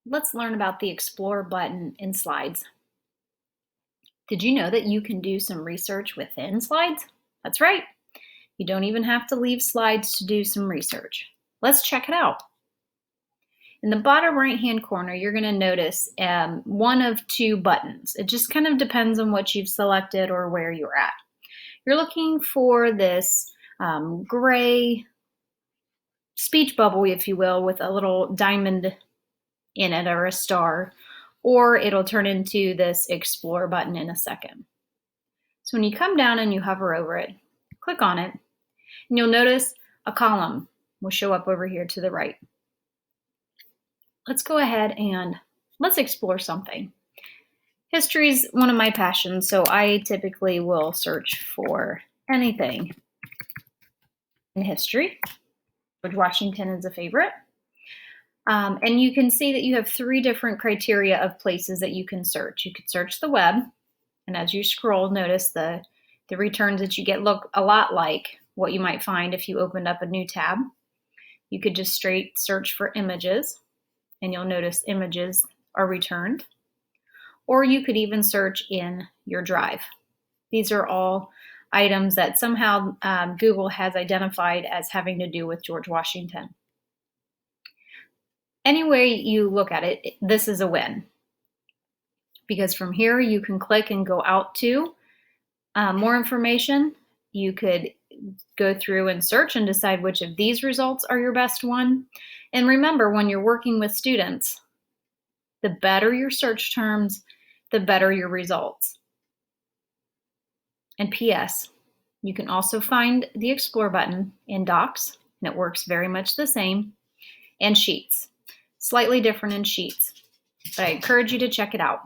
Let's learn about the Explore button in Slides. Did you know that you can do some research within Slides? That's right. You don't even have to leave Slides to do some research. Let's check it out. In the bottom right-hand corner, you're going to notice one of two buttons. It just kind of depends on what you've selected or where you're at. You're looking for this gray speech bubble, if you will, with a little diamond in it or a star, or it'll turn into this Explore button in a second. So when you come down and you hover over it, click on it, and you'll notice a column will show up over here to the right. Let's go ahead and let's explore something. History is one of my passions, so I typically will search for anything in history. George Washington is a favorite. And you can see that you have three different criteria of places that you can search. You could search the web, and as you scroll, notice the returns that you get look a lot like what you might find if you opened up a new tab. You could just straight search for images, and you'll notice images are returned. Or you could even search in your drive. These are all items that somehow Google has identified as having to do with George Washington. Any way you look at it, this is a win. Because from here, you can click and go out to more information. You could go through and search and decide which of these results are your best one. And remember, when you're working with students, the better your search terms, the better your results. And P.S., you can also find the Explore button in Docs, and it works very much the same, and Sheets. Slightly different in Sheets, but I encourage you to check it out.